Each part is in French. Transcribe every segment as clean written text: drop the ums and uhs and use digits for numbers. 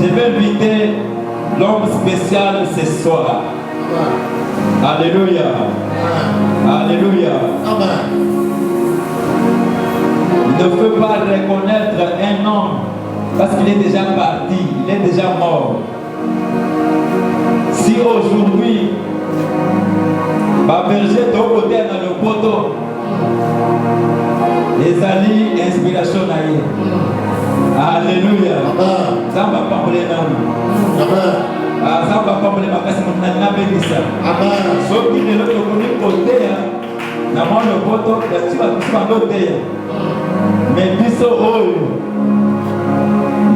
Je vais inviter l'homme spécial ce soir. Alléluia. Alléluia. Il ne peut pas reconnaître un homme parce qu'il est déjà parti, il est déjà mort. Si aujourd'hui, ma berger de côté dans le poteau, les alliés inspiration naïe. Alléluia. Ça va pas pour les noms. Ça va pas pour les magasins. Amen. Sauf qu'il est là pour côté. Dans le poteau, tu vas tout côté. Mais biso oyo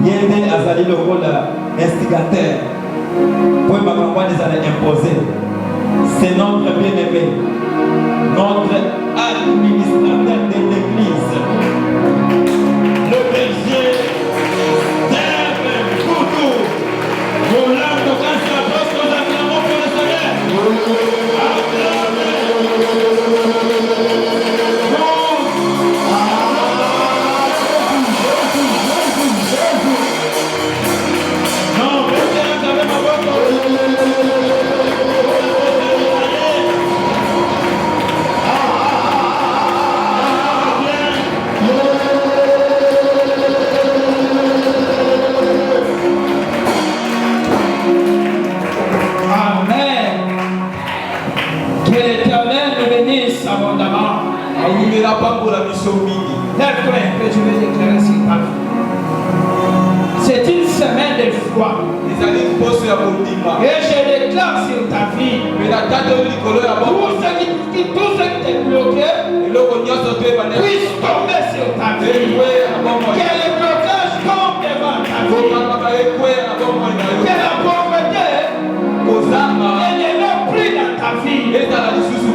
yende azali lokola instigateur pour makambo les allait imposer. C'est notre bien-aimé, notre administrateur de l'église, le berger Steve Koudou. Roland de Cancer, parce que nous acclamons pour le Seigneur. C'est une semaine de foi. Et je déclare sur ta vie. Tout ce qui t'est bloqué puisse tomber sur ta vie. Que le blocage tombe devant ta vie. Que la pauvreté ne l'ait plus dans ta vie. Et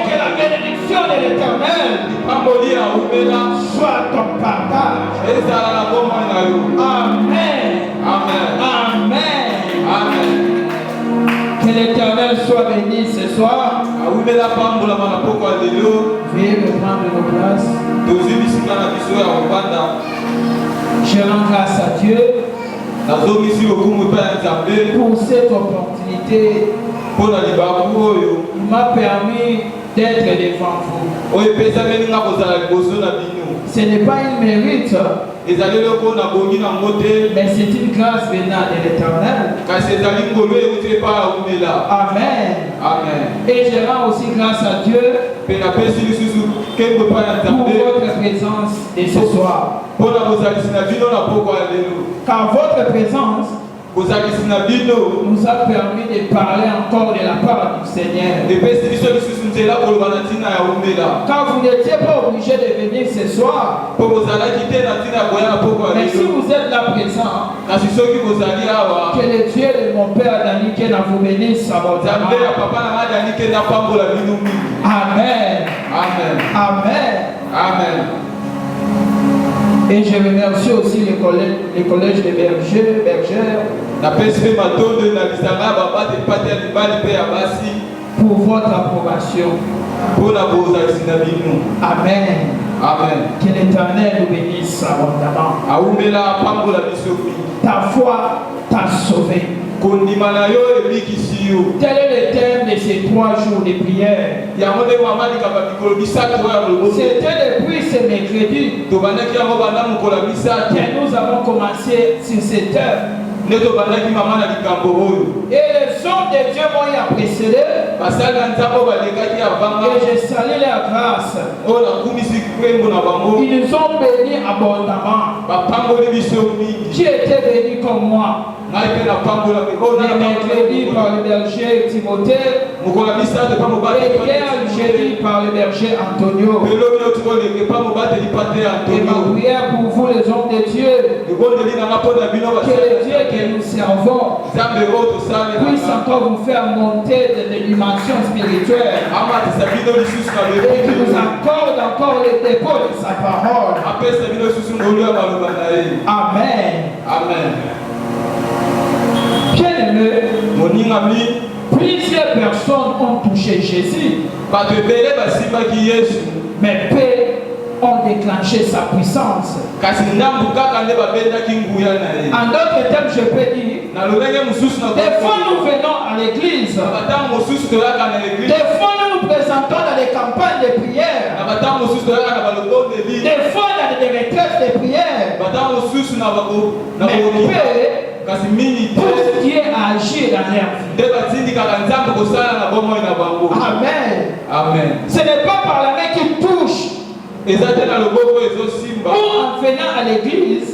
que la bénédiction de l'Éternel soit ton partage. Amen. Amen. Amen. Que l'Éternel soit béni ce soir. Veuillez me prendre nos places. Je rends grâce à Dieu pour cette opportunité. Il m'a permis d'être devant vous. Ce n'est pas une mérite, mais c'est une grâce venant de l'Éternel. Amen. Amen. Et je rends aussi grâce à Dieu pour votre présence de ce soir. Car votre présence nous a permis de parler encore de la part du Seigneur. Car vous n'étiez pas obligé de venir ce soir. Mais si vous êtes là présent, que le Dieu de mon Père Daniel vous bénisse abondamment. Amen. Amen. Amen. Amen. Et je remercie aussi les collèges de bergères pour votre approbation. Amen. Amen. Que l'Éternel nous bénisse abondamment. Ta foi t'a sauvé. Quel est le thème de ces 3 jours de prière? C'était depuis ce mercredi que nous avons commencé sur cette heure. Et les hommes de Dieu m'ont précédé. Et je salue leur grâce. Ils nous ont bénis abondamment. Qui était béni comme moi? Les mercredis par le berger Timothée. Et hier jeudi par le berger Antonio. Et ma prière pour vous les hommes de Dieu. Que le Dieu que nous servons puisse encore vous faire monter de dimensions spirituelles. Et qui nous accorde encore le dépôt de sa parole. Amen. Amen. Bien-aimé, plusieurs personnes ont touché Jésus, mais peu ont déclenché sa puissance. En d'autres termes, je peux dire, des fois nous venons à l'église, des fois nous nous présentons dans les campagnes de prière, des fois dans des retraites de prière, mais peu pour Dieu agir dans leur vie. Amen. Amen. Ce n'est pas par la main qui touche ou en venant à l'église,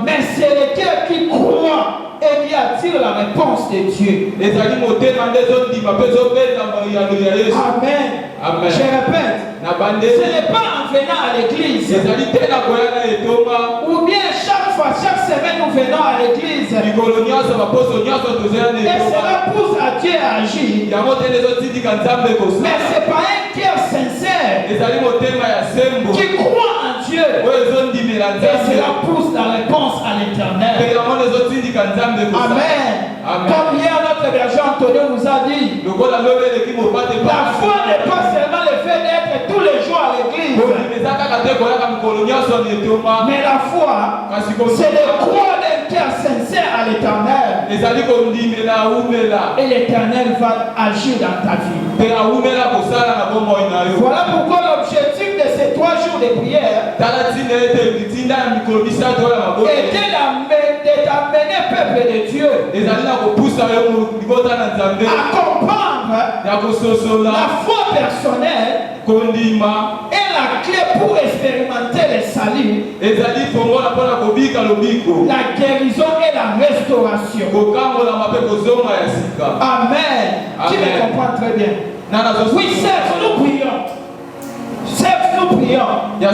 mais c'est le cœur qui croit et qui attire la réponse de Dieu. Amen. Amen. Je répète, ce n'est pas en venant à l'église ou bien chaque semaine nous venons à l'église et cela pousse à Dieu à agir, mais c'est pas un cœur sincère qui croit en Dieu et cela pousse la réponse à l'Éternel. Amen. Comme hier notre berger Antonio nous a dit, la foi n'est pas seulement le fait d'être tous les jours à l'église, mais la foi c'est de croire d'un cœur sincère à l'Éternel. Et l'Éternel va agir dans ta vie. Voilà pourquoi l'objectif de ces 3 jours de prière était d'amener le peuple de Dieu à comprendre la foi personnelle est la clé pour expérimenter le salut, la guérison et la restauration. Amen. Qui me comprend très bien? Oui, certes, nous prions. Certes, nous prions. Mais la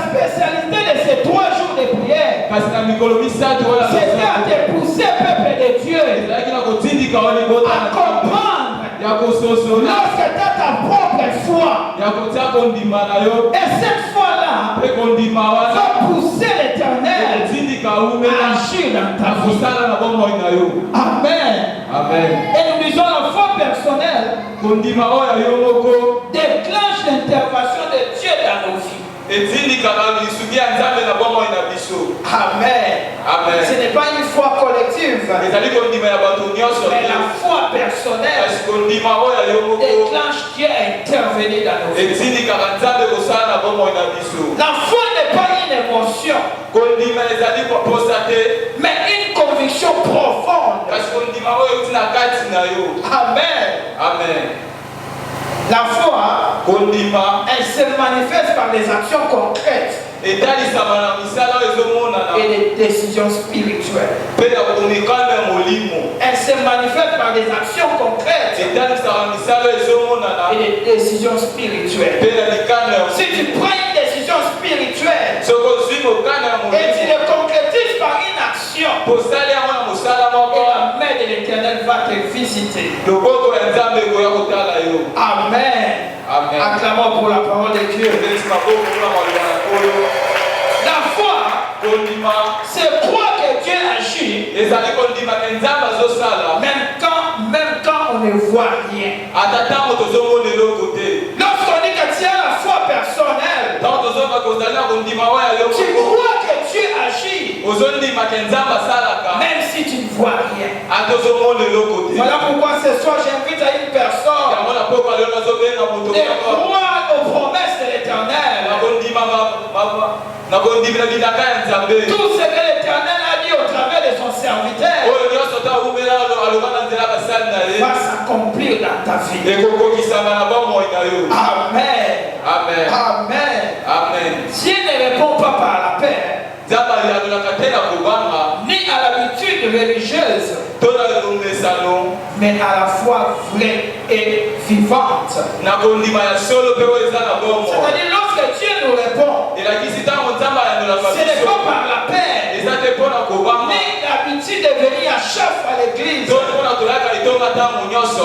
spécialité de ces 3 jours de prière, c'était à te pousser, peuple de Dieu, à comprendre lorsque tu as ta propre foi. Et cette foi-là va pousser l'Éternel à agir dans ta vie. Amen. Amen. Et nous disons la foi personnelle déclenche l'intervention de Dieu dans nos vies. Amen. Amen. Ce n'est pas une foi collective, mais la foi personnelle déclenche Dieu à intervenir dans nos vies. La foi n'est pas une émotion, mais une conviction profonde Amen. Amen. La foi, elle se manifeste par des actions concrètes et des décisions spirituelles. Elle se manifeste par des actions concrètes et des décisions spirituelles. Si tu prends une décision spirituelle et tu le concrétises par une action, et la main de l'Éternel va te visiter. Amen. Amen. Acclamons pour la parole de Dieu. La foi, c'est croire que Dieu agit, même quand on ne voit rien. Lorsqu'on dit que tu as la foi personnelle, tu crois que Dieu agit, même si tu ne vois rien. Voilà pourquoi ce soir j'invite à une personne de croire aux promesses de l'Éternel. Tout ce que l'Éternel a dit au travers de son serviteur va s'accomplir dans ta vie. Amen. Amen. Amen. Amen. Dieu ne répond pas par la paix, ni à l'habitude religieuse, mais à la foi vraie et vivante. C'est-à-dire lorsque Dieu nous répond, ce n'est pas par la paix, ni l'habitude de venir à chaque fois à l'église,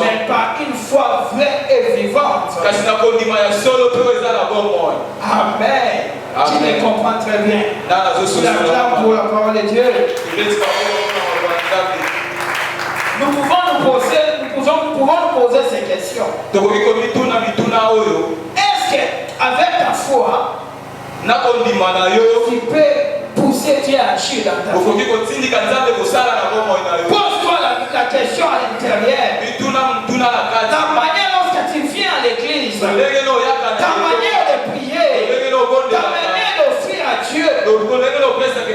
mais par une foi vraie et vivante. Amen. Qui me comprend très bien. J'acclame pour la parole de Dieu. Nous pouvons nous poser ces questions. Est-ce qu'avec ta foi, tu peux pousser Dieu à agir dans ta vie? Pose-toi la question à l'intérieur. Ta manière lorsque tu viens à l'église, ta manière de prier, ta manière d'offrir à Dieu,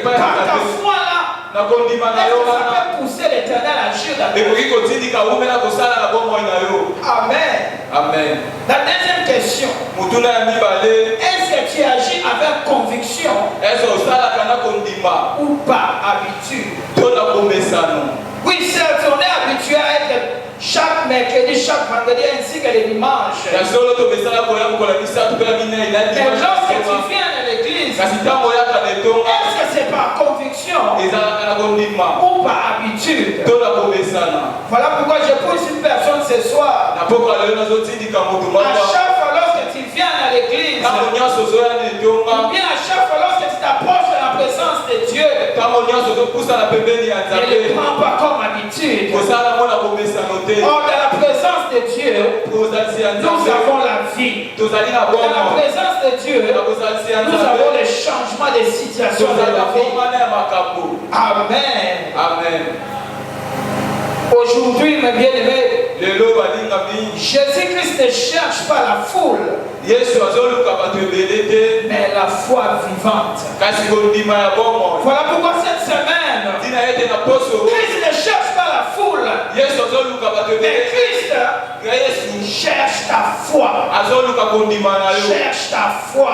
par ta foi là, est-ce que ça peut pousser l'Éternel à agir dans ta vie? Amen. Amen. La deuxième question, est-ce que tu agis avec conviction ou par habitude? Oui, certes, on est habitué à être chaque mercredi, chaque vendredi ainsi que les dimanches. Et lorsque tu viens à l'église, est-ce que c'est par conviction ou par habitude? Voilà pourquoi je pousse une personne ce soir. À chaque fois lorsque tu viens à l'église, ou bien à chaque fois lorsque tu t'approches de la présence de Dieu, ne le prends pas comme habitude. Or, dans la présence de Dieu, nous avons la vie. Dans la présence de Dieu, nous avons le changement de situation de la vie. Amen. Amen. Aujourd'hui, mes bien-aimés, Jésus-Christ ne cherche pas la foule, mais la foi vivante. Voilà pourquoi cette semaine, Christ ne cherche pas la foule, mais Christ cherche ta foi. Cherche ta foi.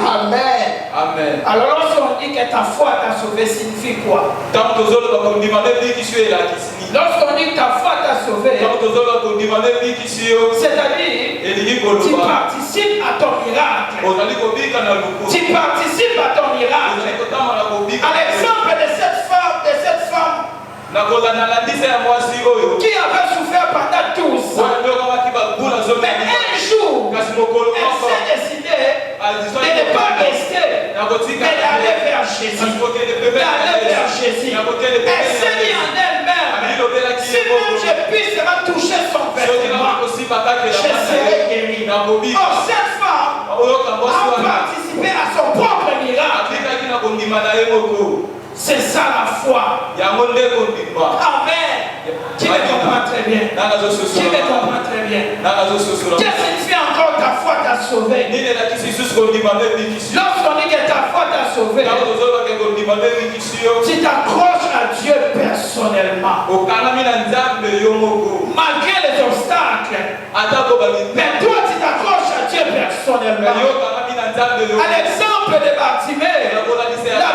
Amen. Amen. Alors lorsqu'on dit que ta foi t'a sauvé, signifie quoi? Lorsqu'on dit que ta foi t'a sauvé, c'est-à-dire tu participes à ton miracle. Tu participes à ton miracle. À l'exemple de cette femme qui avait souffert pendant 12 ans. Mais un jour, elle s'est décidée de ne pas rester, mais d'aller vers Jésus. Elle s'est dit en elle-même, si même je puisse seulement toucher son vêtement, je serai guéri. Or, cette femme a participé à son propre miracle. C'est ça la foi. Amen. Qui me comprend très bien? Qui me comprend très bien? Qu'est-ce que tu fais encore? Ta foi t'a sauvé. Lorsqu'on dit que ta foi t'a sauvé, tu t'accroches à à Dieu personnellement. Malgré les obstacles. Mais toi, tu t'accroches à Dieu personnellement. À l'exemple de Bartimée, la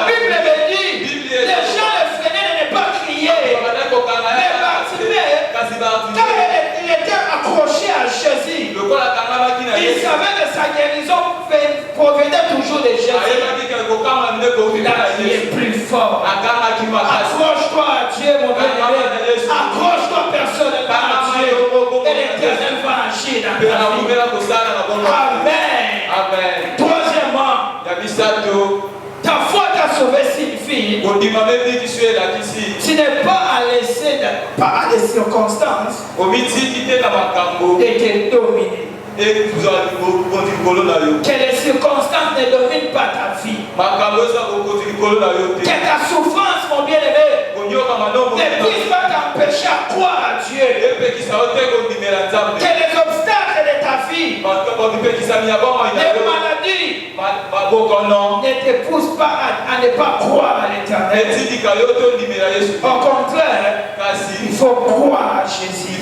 Bible me dit, les gens le freinaient de ne pas crier. Mais Bartimée, quand il était accroché à Jésus, il savait que sa guérison provenait toujours de Jésus. Il a crié plus fort. Accroche-toi à Dieu, mon bien-aimé. Accroche-toi personnellement à Dieu. Et l'Éternel va agir dans ta vie. Amen. Troisièmement, ta foi t'a sauvé signifie tu n'es pas à laisser par les circonstances de te dominer. Que les circonstances ne dominent pas ta vie. Que ta souffrance, mon bien-aimé, ne puisse pas t'empêcher à croire à Dieu. Que les obstacles de ta vie, les maladies, ne te poussent pas à ne pas croire à l'Éternel. Au contraire, il faut croire à Jésus.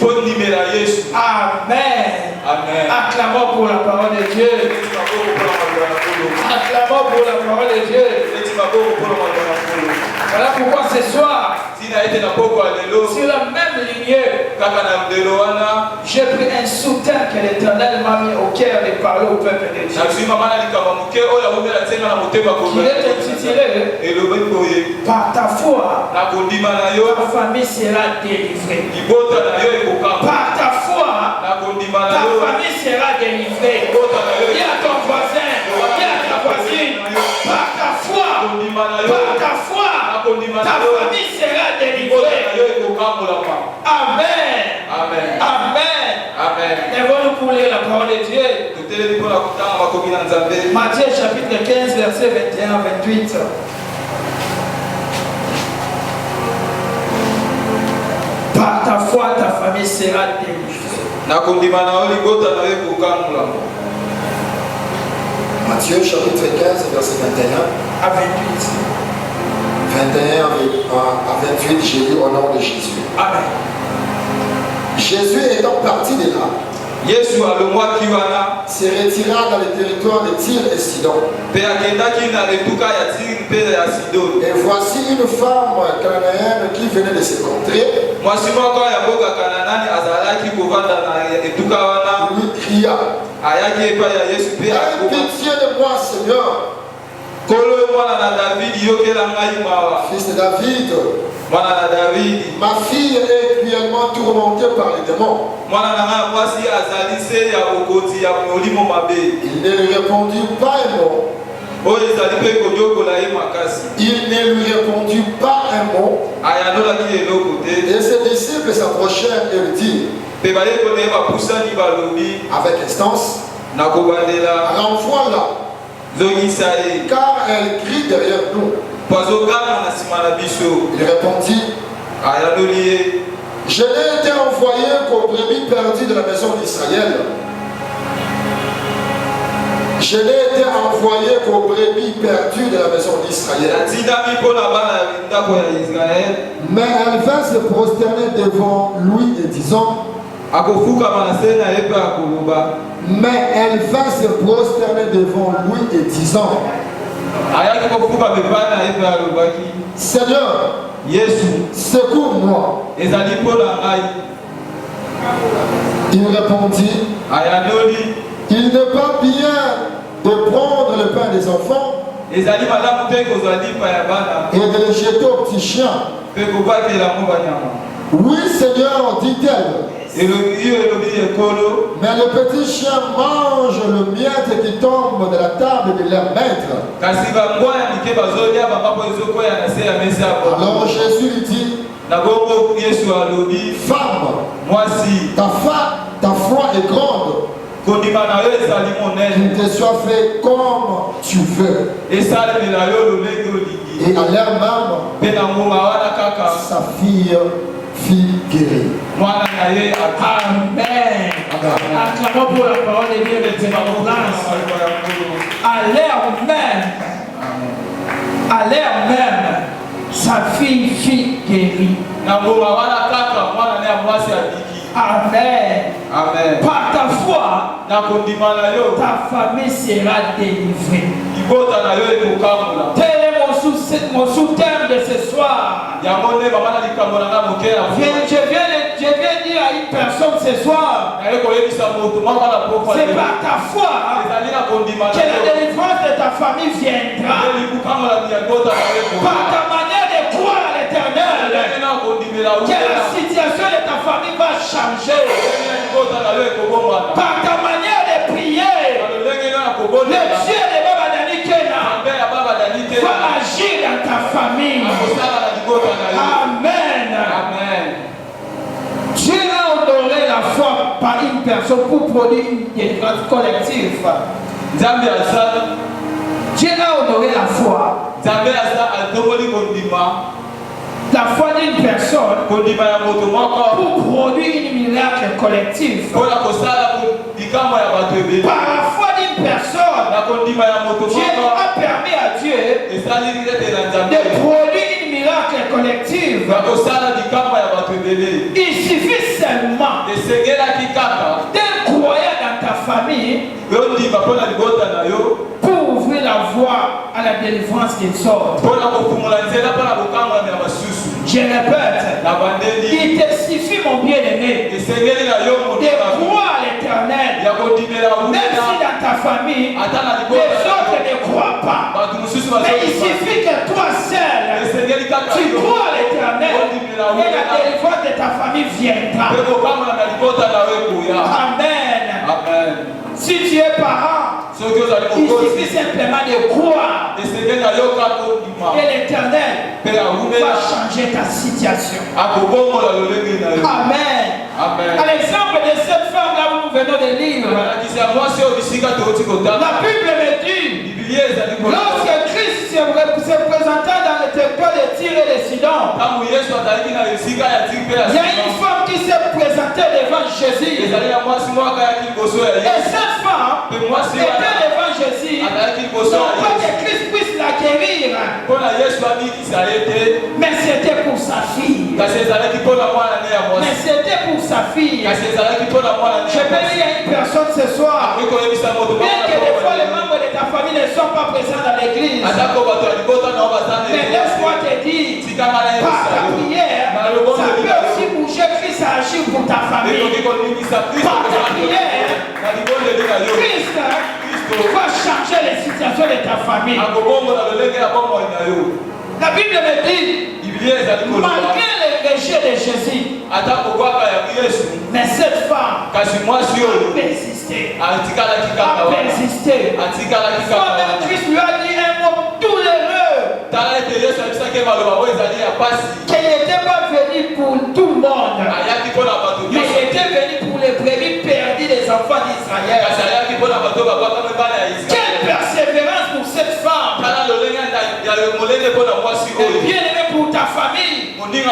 Amen. Amen. Acclamons pour la parole de Dieu. Acclamons pour la parole de Dieu. Voilà pourquoi ce soir, sur la même lignée, j'ai pris un soutien que l'Éternel m'a mis au cœur de parler au peuple de Dieu. Il est intitulé par ta foi, ta famille sera délivrée. Par ta foi, ta famille sera délivrée. Dis à ton voisin, dis à ta voisine, par ta foi, ta famille sera délivrée. Amen. Amen. Amen. Amen. Lèvons-nous pour lire la parole de Dieu. Matthieu chapitre 15, verset 21 à 28. Par ta foi, ta famille sera délivrée. Matthieu chapitre 15, verset 21 à 28. 21 à 28, j'ai lu au nom de Jésus. Amen. Jésus étant parti de là, se retira dans le territoire de Tyr et Sidon. Et voici une femme cananéenne qui venait de ces contrées. Lui cria: aie pitié de moi, Seigneur, fils de David. Ma fille est cruellement tourmentée par les démons. Il ne lui répondit pas un mot. Il ne lui répondit pas un mot. Et ses disciples s'approchèrent et lui dirent avec instance: renvoie-la, car elle crie derrière nous. Il répondit: je n'ai été envoyé qu'aux brebis perdues de la maison d'Israël. Je n'ai été envoyé qu'aux brebis perdues de la maison d'Israël. Mais elle vint se prosterner devant lui et disant: mais elle vint se prosterner devant lui et disant: Seigneur, secours-moi. Il répondit: il n'est pas bien de prendre le pain des enfants et de le jeter aux petits chiens. Oui, Seigneur, dit-elle. Mais le petit chien mange le miette qui tombe de la table de leur maître. Alors Jésus lui dit: femme, ta foi est grande. Qu'il te soit fait comme tu veux. Et à l'heure même, sa fille fut guérie. Amen. Acclamons pour la parole de Dieu de délivrance. À l'heure même, sa fille fut guéri. Amen. Amen. Par ta foi, ta famille sera délivrée. Tel est mon sous-thème de ce soir. Je viens dire à une personne ce soir, c'est par ta foi que la délivrance de ta famille viendra. Par ta manière de croire à l'éternel, que la situation de ta famille va changer. Par ta manière de prier, le Dieu de Baba Dani Kena va agir dans ta famille. Amen. Dieu a honoré la foi par une personne pour produire une délivrance collective. Dieu a honoré la foi. La foi d'une personne pour produire une miracle collectif. Par la foi d'une personne, Dieu a permis à Dieu de produire une miracle collectif. Il suffit seulement d'un croyant dans ta famille pour ouvrir la voie à la délivrance des autres. Je répète, il te suffit, mon bien-aimé, de croire à l'éternel. Même si dans ta famille, les autres ne croient pas. Mais il suffit que toi seul, tu crois à l'éternel et la délivrance de ta famille viendra. Amen. Si tu es parent, il suffit simplement de croire et l'éternel va changer ta situation. Amen. À l'exemple de cette femme-là où nous venons de lire, la Bible me dit, lorsque Christ se présenta dans le territoire de Tyr et de Sidon, il y a une femme qui s'est présentée devant Jésus. Et cette femme était devant Jésus, non pas que Christ puisse la guérir, mais c'était pour sa fille. Mais c'était pour sa fille. Je peux dire à une personne ce soir, bien que des fois les membres de ta famille ne sont pas présents dans l'église, mais laisse-moi te dire, par la prière, ça peut aussi bouger. Christ agit pour ta famille. Par ta prière, Christ va changer les situations de ta famille. La Bible me dit, malgré le rejet de Jésus, mais cette femme a persisté. Toi-même, Christ lui a dit un mot douloureux. Qu'il n'était pas venu pour tout le monde, mais il était venu pour les brebis perdues des enfants d'Israël. Quelle persévérance pour cette femme. Bien aimé pour ta famille. Des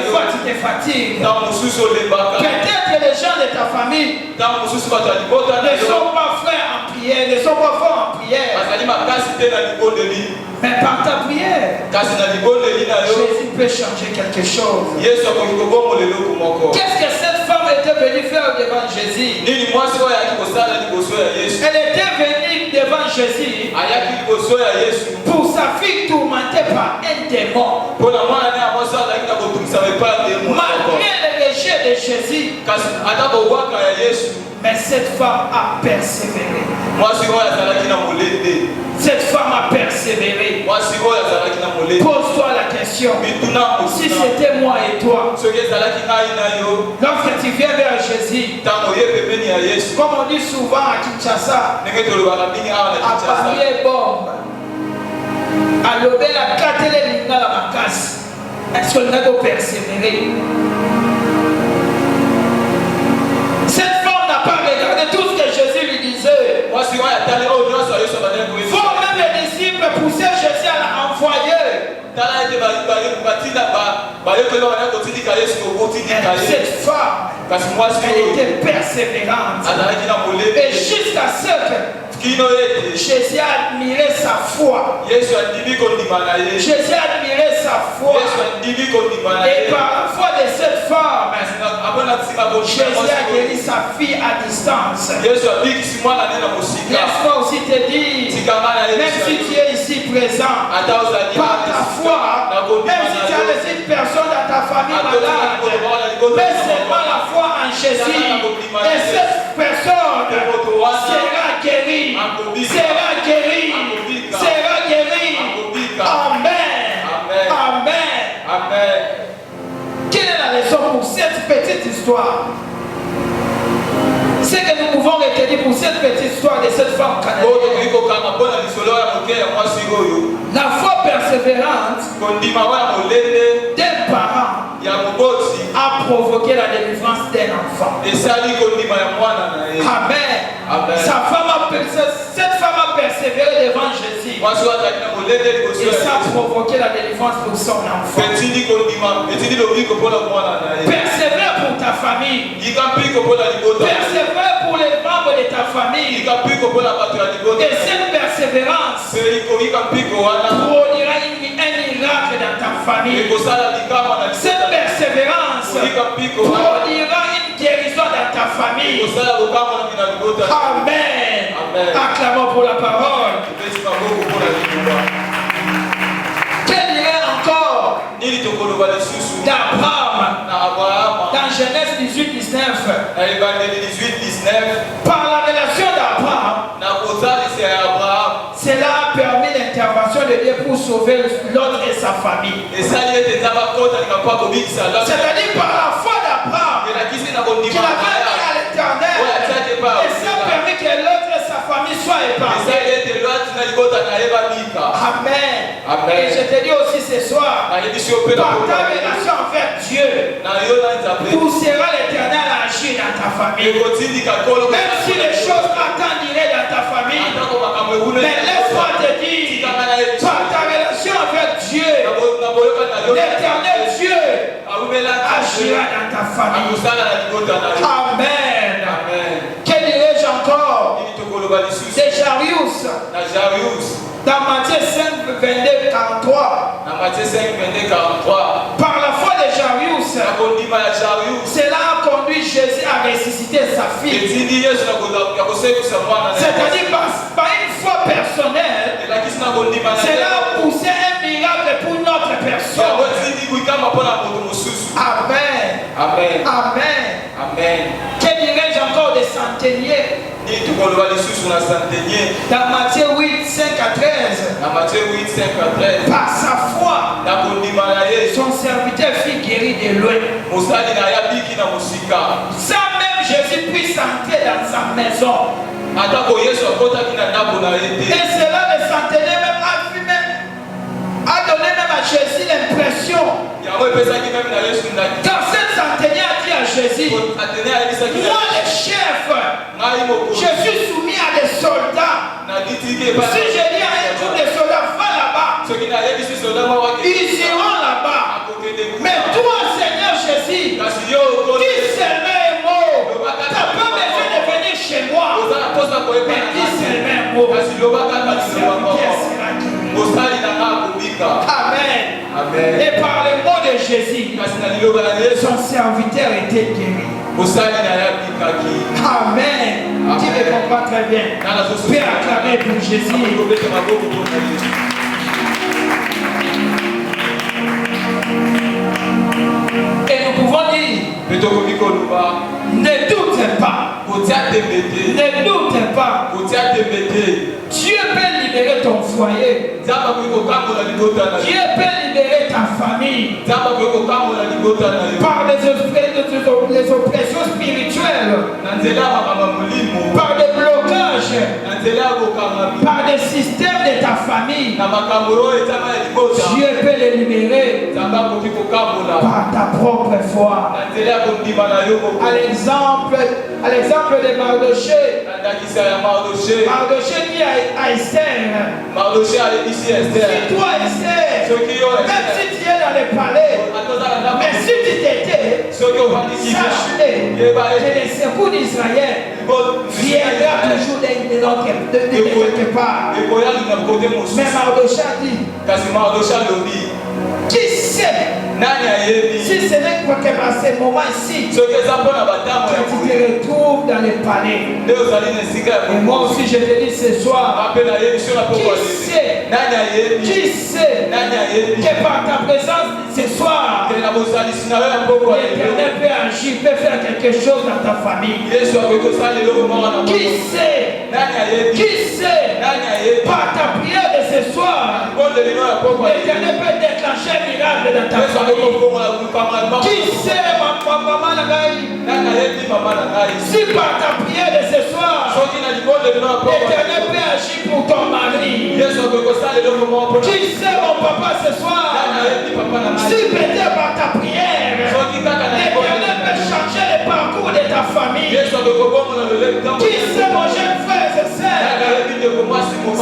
fois tu te fatigues. Peut-être les gens de ta famille ne sont pas frères en prière, ne sont pas forts en prière. Mais par ta prière, Jésus peut changer quelque chose. Qu'est-ce que cette femme était venue faire devant Jésus? Elle était venue devant Jésus pour sa fille tourmentée par un démon. Malgré le rejet de Jésus, mais cette femme a persévéré. Cette femme a persévéré. Pose-toi la question. Si c'était moi et toi, lorsque tu viens vers Jésus, comme on dit souvent à Kinshasa, à parier bombe, à l'obé la catele linga la makasi, est-ce qu'on a de persévérer? Cette femme n'a pas regardé tout ce que Jésus lui disait. Faut même les disciples pousser Jésus à l'envoyer. Cette femme, elle était persévérante. Et jusqu'à ce que Jésus a admiré sa foi, Jésus a admiré sa foi. Et par la foi de cette femme, Jésus a guéri sa fille à distance. Laisse-moi aussi te dire, même si tu es ici présent, par ta foi, même si tu as laissé une personne dans ta famille malade, mets seulement la foi en Jésus. Et cette personne sera guérie. Sera guérie. Sera guérie. Amen. Amen. Amen. Quelle est la leçon pour cette petite histoire? Ce que nous pouvons retenir pour cette petite histoire de cette femme canadienne. La foi persévérante d'un parent a provoqué la délivrance d'un enfant. Amen. Cette femme a persévéré devant Jésus. Et ça a provoqué la délivrance pour son enfant. Persévère pour ta famille. Persévère pour les membres de ta famille. Et cette persévérance produira un miracle dans ta famille. Cette persévérance produira une guérison dans ta famille. Amen. Acclamons pour la parole. Quel dirait encore d'Abraham dans Genèse 18-19? Par la relation d'Abraham, cela a permis l'intervention de Dieu pour sauver l'autre et sa famille. C'est-à-dire par la foi d'Abraham qu'il a dit à l'Éternel, et ça a permis que l'autre et sa famille soient épargnés. Amen. Et je te dis aussi ce soir, par ta relation envers Dieu, poussera l'Éternel à agir dans ta famille. Même si les choses attendiraient dans ta famille, mais laisse-moi te dire, par ta relation avec Dieu, l'Éternel Dieu agira dans ta famille. Amen. Que dirais-je encore? C'est Jarius. Dans Matthieu 5, 22, 43. Par la foi de Jarius, cela a conduit Jésus à ressusciter sa fille. C'est-à-dire par une foi personnelle, cela a poussé un miracle pour notre personne. Amen. Amen. Amen. Amen. Que dirais-je encore des centeniers? Dans Matthieu 8, 5 à 13. Par sa foi, son serviteur fut guéri de loin. Sans même Jésus puisse entrer dans sa maison. Et cela, le centenier même a donné même à Jésus l'impression. Quand cette centenier a dit à Jésus, moi le chef, je suis soumis à des soldats. Si je dis à un groupe de soldats, va là-bas, ils iront là-bas. Mais toi, Seigneur Jésus, dis seulement un mot. Tu n'as pas besoin de venir chez moi. Mais dis seulement un mot. Amen. Amen. Et par le mot de Jésus, son serviteur était guéri. Amen. Tu me comprends très bien. Peux acclamer pour Jésus. Et nous pouvons dire, ne doute pas. Ne doute pas. Dieu peut libérer ton foyer. Dieu peut libérer ta famille. Par les oppressions spirituelles. Par des blocages. Par des systèmes de ta famille. Dieu peut les libérer. Par ta propre foi. À l'exemple de Mardoché. Mardoché dit à Esther, si toi Esther, même si tu es dans le palais, mais si tu t'étais, sache-le que les secours d'Israël viendra toujours de quelque part. Mais Mardochée dit, qui sait si ce n'est que à ce moment-ci que tu te retrouves dans le palais. Et moi aussi je te dis ce soir, qui sait que par ta présence ce soir, l'Éternel peut agir, peut faire quelque chose dans ta famille. Qui sait par ta prière de ce soir, l'Éternel peut déclencher un miracle dans ta famille. Qui sait, maman si par ta prière de ce soir, l'Éternel peut agir pour ton mari. Qui sait, mon papa, ce soir, si peut-être par ta prière, l'Éternel peut changer le parcours de ta famille. Qui sait, mon jeune frère, ce soir,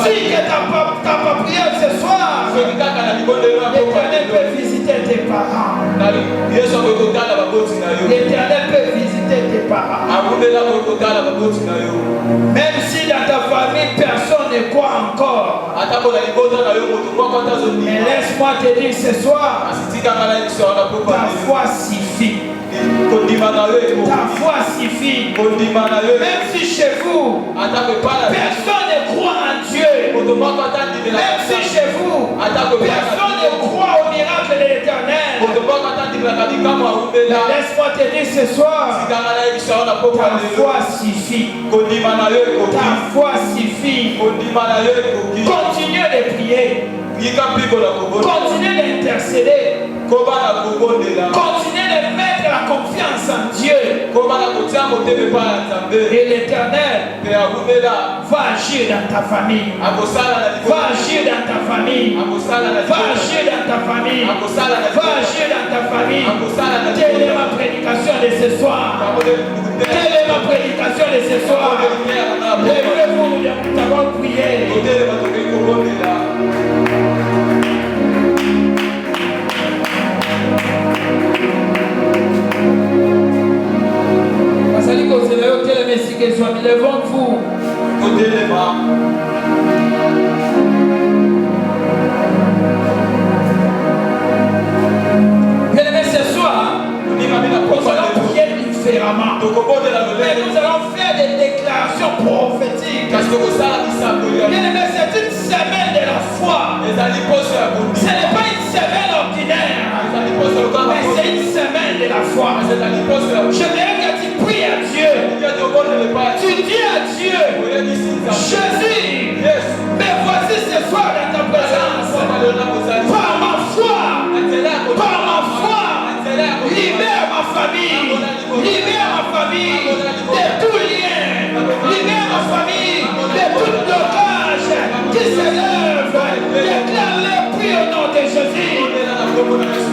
si que ta prière ce soir, l'Éternel peut visiter tes parents. L'Éternel peut visiter tes parents. Même si dans ta famille personne ne croit encore, mais laisse-moi te dire ce soir, ta foi suffit. Ta foi suffit. Même si chez vous personne ne croit en Dieu, même si chez vous personne ne croit au miracle de l'Éternel, laisse-moi te dire ce soir, ta foi suffit. Ta foi suffit. Continuez de prier. Continuez d'intercéder. Continuez de mettre la confiance en Dieu. Et l'Éternel va agir dans ta famille. Va agir dans ta famille. Va agir dans ta famille. Va agir dans ta famille. Telle est ma prédication de ce soir. Telle est ma prédication de ce soir. Lèvez-vous, nous avons prié. Levons-vous. Bien-aimés, ce soir, nous allons prier différemment. Mais nous allons faire des déclarations prophétiques. Bien-aimés, c'est une semaine de la foi. Ce n'est pas une semaine ordinaire, mais c'est une semaine de la foi. Je voudrais que tu pries à Dieu. Tu dis à Dieu, Jésus, mais voici ce soir dans ta présence. Par ma foi, libère ma famille, libère ma famille de tout lien, libère ma famille de tout blocage qui s'élève. Déclare-le, prie au nom de Jésus.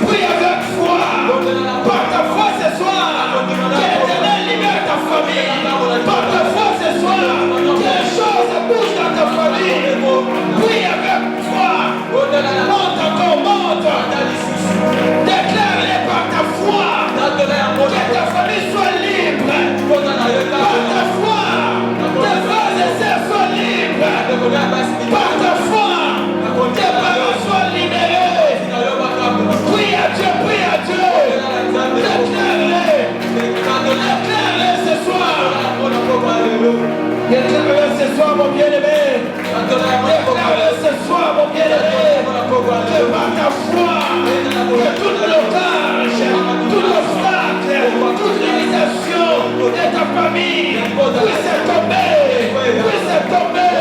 Prie avec foi, par ta foi ce soir, que l'Éternel libère ta famille. Par ta foi ce soir, que les choses bougent dans ta famille. Prie avec foi, monte encore, monte. Déclare-le par ta foi, que ta famille soit libre. Par ta foi, tes frères et sœurs soient libres. Par ta foi, tes parents soient libérés. Prie à Dieu, prie à Dieu. Déclare-le. Déclare-le ce soir. Déclare-le ce soir, mon bien-aimé. Déclare-le ce soir, mon bien-aimé. Que par ta foi, que tout blocage, tout obstacle, toute limitation de ta famille puisse tomber. Puisse tomber.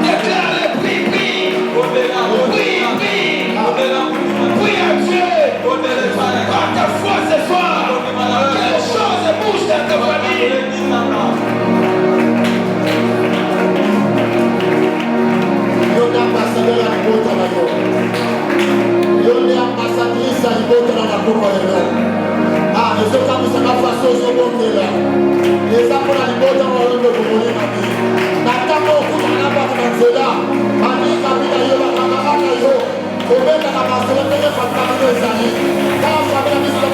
Déclare-le, prie, prie. Prie, prie. Prie à Dieu. Par ta foi ce soir, que les choses bougent dans ta famille. Yo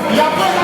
Il y a pas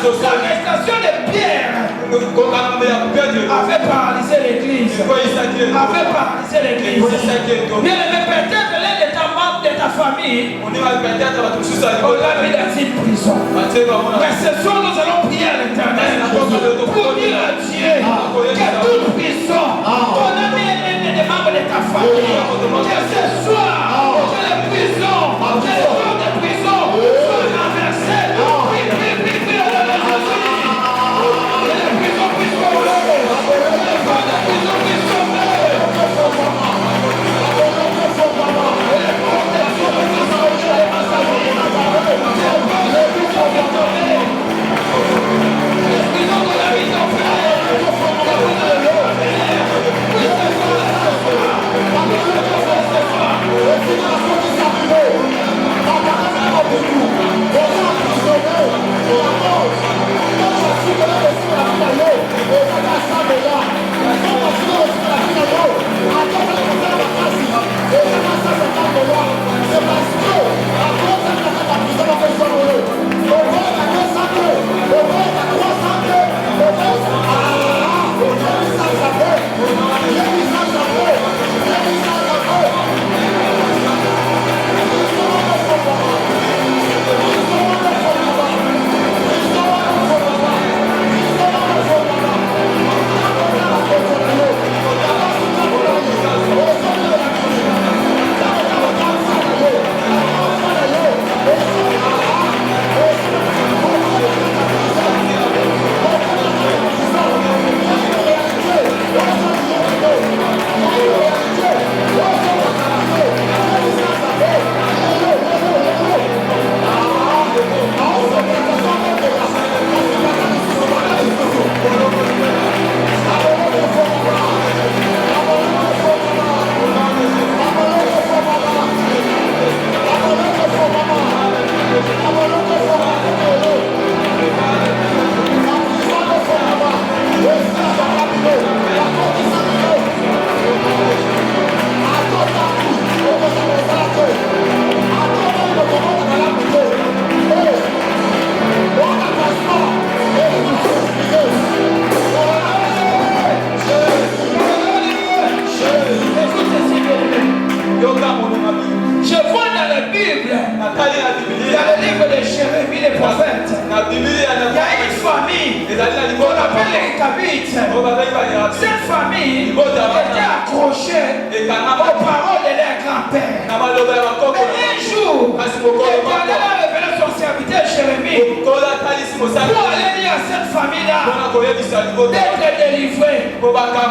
L'arrestation de Pierre avait paralysé l'église. Avait paralysé l'église. Bien aimé, peut-être l'un de ta membre de ta famille, on l'a mis dans une prison. Mais ce soir, nous allons prier à l'Éternel pour dire à Dieu que toute prison, on a mis des membres de ta famille, que ce soir, que les prisons, que les portes de prison soient renversées.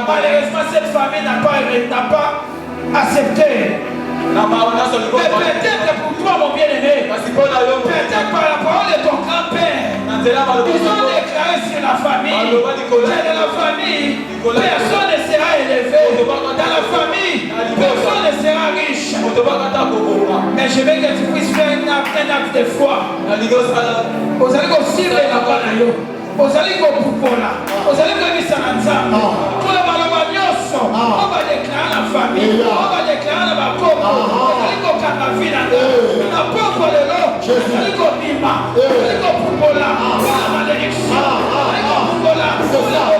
Malheureusement, cette famille n'a pas accepté. Mais peut-être pour toi, mon bien-aimé, peut-être par la parole de ton grand-père, ils ont déclaré sur la famille que dans la famille, personne ne sera élevé. Dans la famille, personne ne sera riche. Mais je veux que tu puisses faire un acte de foi. Vous allez aussi faire la parole. Vous allez vous allez on va déclarer la famille, on va déclarer la coupe, on va déclarer la vie, la pauvre de l'eau, on va déclarer la malédiction, on va déclarer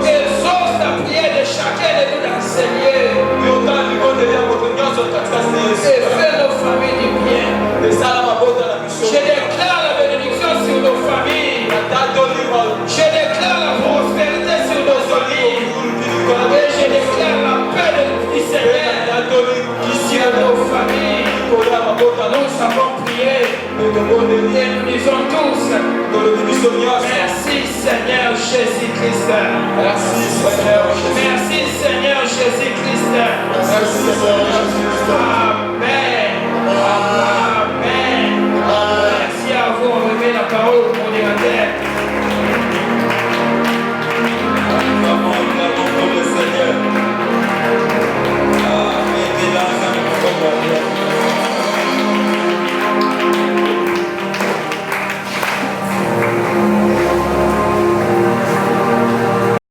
Exauce la prière de chacun de nous dans le Seigneur. avons prié. Et nous disons tous, merci Seigneur Jésus-Christ. Merci Seigneur Jésus.